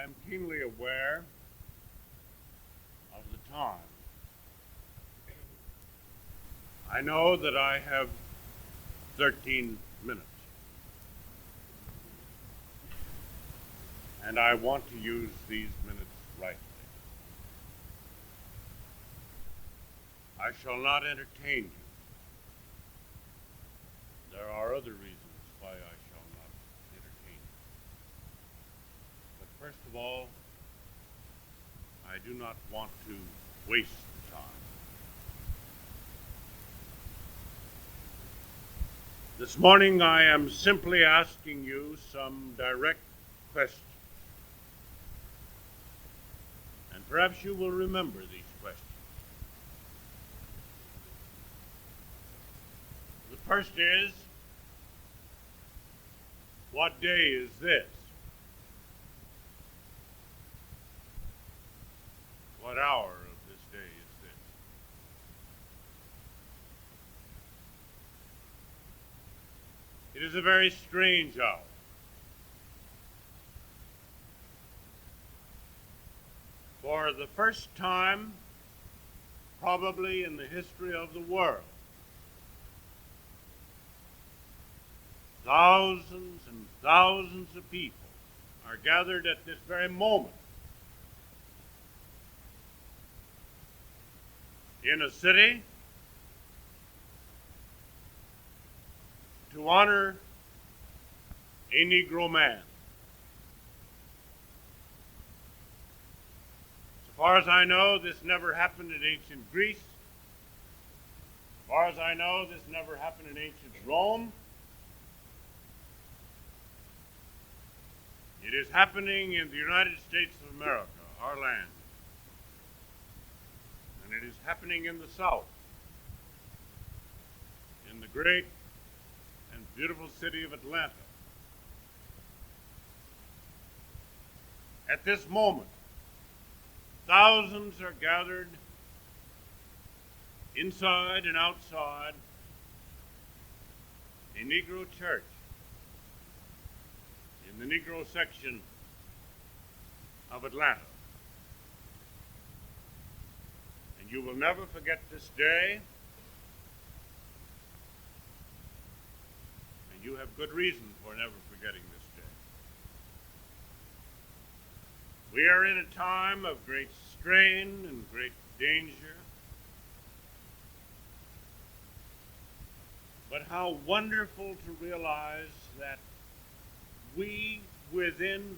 I am keenly aware of the time. I know that I have 13 minutes, and I want to use these minutes rightly. I shall not entertain you. There are other reasons why I shall not entertain you. But first of all, I do not want to waste the time. This morning I am simply asking you some direct questions. And perhaps you will remember these questions. The first is, what day is this? What hour of this day is this? It is a very strange hour. For the first time, probably in the history of the world, thousands and thousands of people are gathered at this very moment in a city to honor a Negro man. As far as I know, this never happened in ancient Greece. As far as I know, this never happened in ancient Rome. It is happening in the United States of America, our land. And it is happening in the South, in the great and beautiful city of Atlanta. At this moment, thousands are gathered inside and outside a Negro church in the Negro section of Atlanta. And you will never forget this day, and you have good reason for never forgetting this day. We are in a time of great strain and great danger. But how wonderful to realize that we, within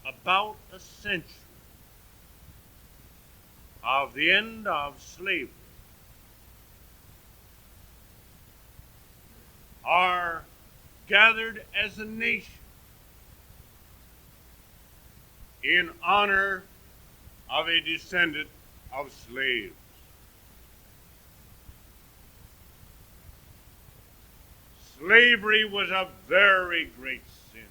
about a century of the end of slavery, are gathered as a nation in honor of a descendant of slaves. Slavery was a very great sin.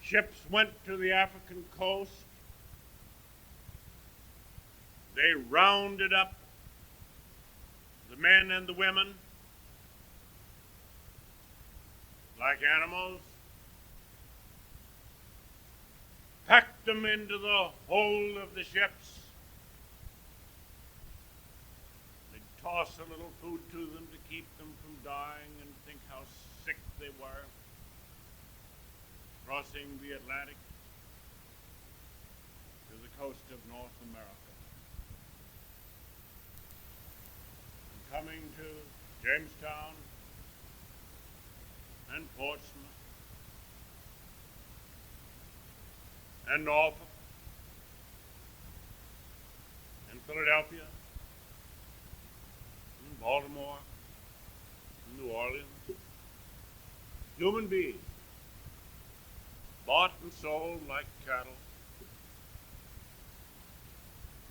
Ships went to the African coast. They rounded up the men and the women like animals, packed them into the hold of the ships. They'd toss a little food to them to keep them from dying and think how sick they were crossing the Atlantic to the coast of North America. And coming to Jamestown and Portsmouth and Norfolk and Philadelphia and Baltimore and New Orleans. Human beings bought and sold like cattle.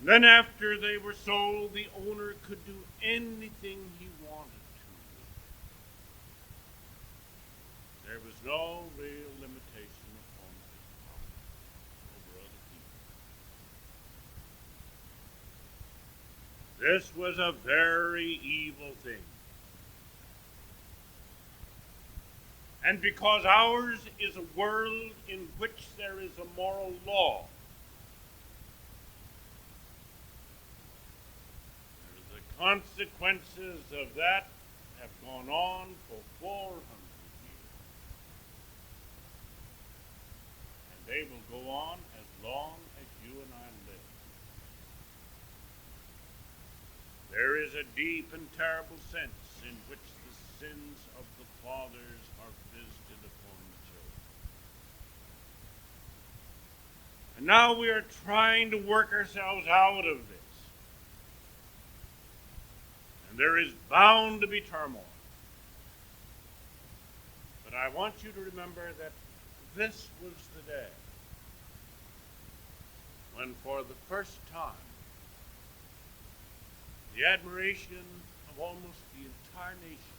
And then after they were sold, the owner could do anything he wanted to. There was no real limitation upon his power over other people. This was a very evil thing. And because ours is a world in which there is a moral law, the consequences of that have gone on for 400 years. And they will go on as long as you and I live. There is a deep and terrible sense in which the sins of the fathers are visited upon the children. And now we are trying to work ourselves out of this. And there is bound to be turmoil. But I want you to remember that this was the day when for the first time the admiration of almost the entire nation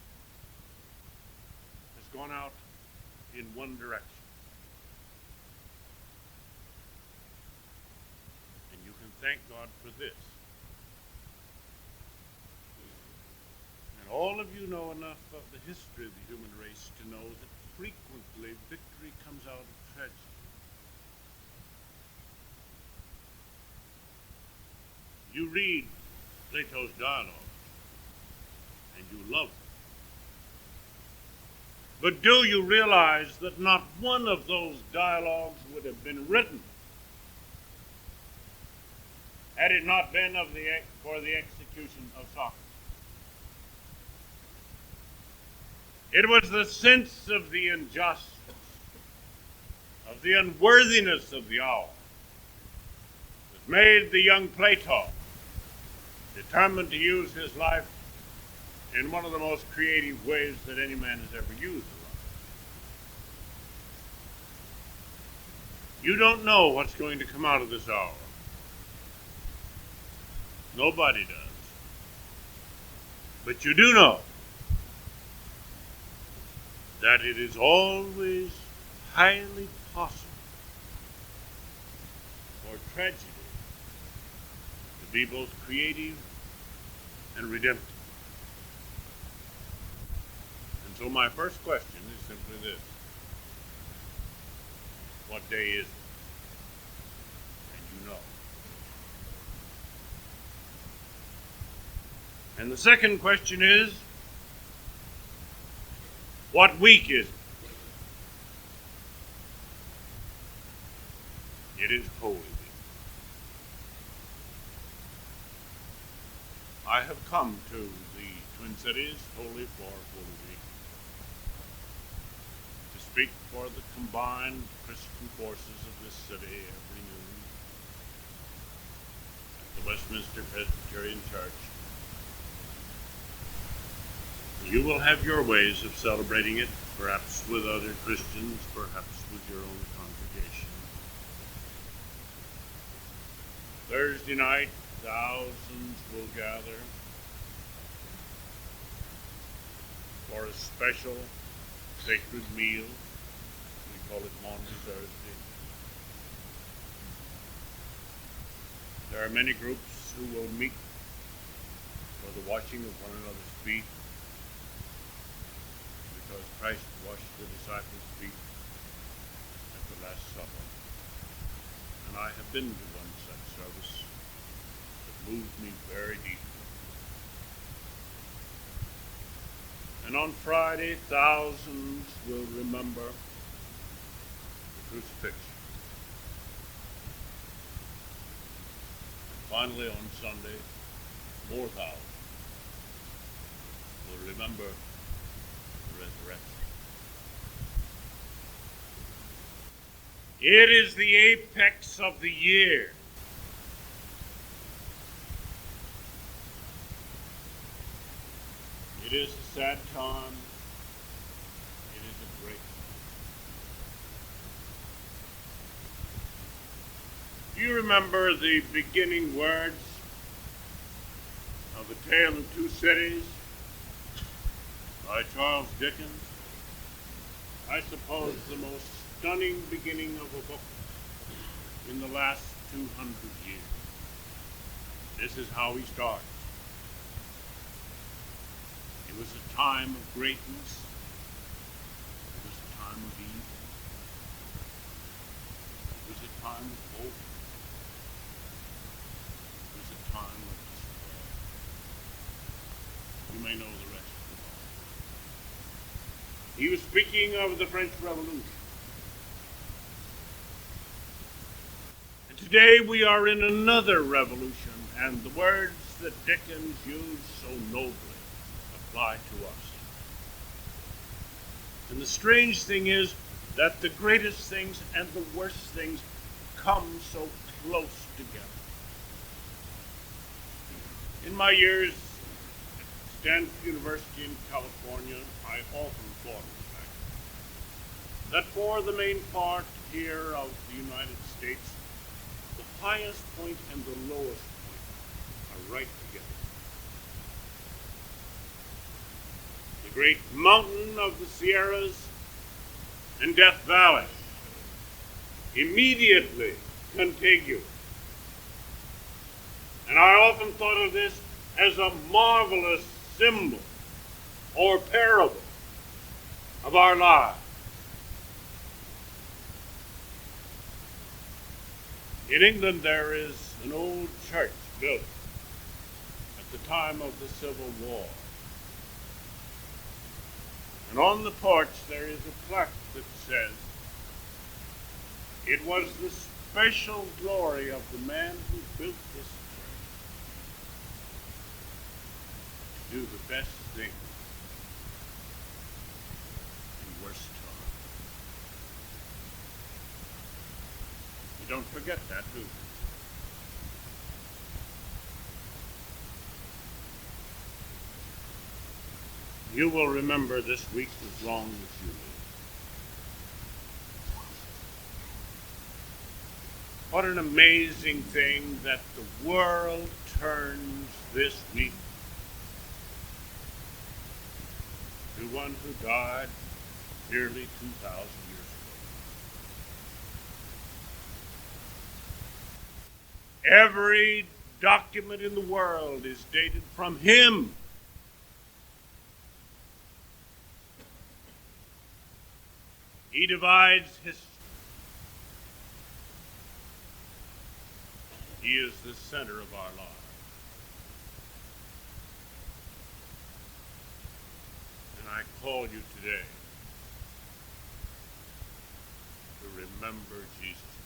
has gone out in one direction. And you can thank God for this. And all of you know enough of the history of the human race to know that frequently victory comes out of tragedy. You read Plato's dialogues, and you love them. But do you realize that not one of those dialogues would have been written had it not been for the execution of Socrates? It was the sense of the injustice, of the unworthiness of the hour, that made the young Plato determined to use his life in one of the most creative ways that any man has ever used it. You don't know what's going to come out of this hour. Nobody does. But you do know that it is always highly possible for tragedy to be both creative and redemptive. And so my first question is simply this. What day is it? And you know. And the second question is, what week is it? It is Holy Week. I have come to the Twin Cities wholly for Holy Week to speak for the combined Christian forces of this city every noon at the Westminster Presbyterian Church. You will have your ways of celebrating it, perhaps with other Christians, perhaps with your own congregation. Thursday night, thousands will gather for a special sacred meal. We call it Maundy Thursday. There are many groups who will meet for the washing of one another's feet, because Christ washed the disciples' feet at the Last Supper. And I have been to one such service that moved me very deeply. And on Friday, thousands will remember the crucifixion. And finally, on Sunday, more thousands will remember resurrection. It is the apex of the year. It is a sad time. It is a great time. Do you remember the beginning words of A Tale of Two Cities by Charles Dickens? I suppose the most stunning beginning of a book in the last 200 years. This is how he starts. It was a time of greatness. It was time of evil. It was a time of hope. It was a time of despair. You may know the rest of it all. He was speaking of the French Revolution. And today we are in another revolution, and the words that Dickens used so nobly apply to us. And the strange thing is that the greatest things and the worst things come so close together. In my years at Stanford University in California, I often thought of the fact that for the main part here of the United States, the highest point and the lowest point are right together. The great mountain of the Sierras and Death Valley, immediately contiguous. And I often thought of this as a marvelous symbol or parable of our lives. In England, there is an old church built at the time of the Civil War. And on the porch there is a plaque that says, "It was the special glory of the man who built this church to do the best thing in worst times." You don't forget that, do you? You will remember this week as long as you live. What an amazing thing that the world turns this week to one who died nearly 2,000 years ago. Every document in the world is dated from him. He divides history. He is the center of our lives. And I call you today to remember Jesus.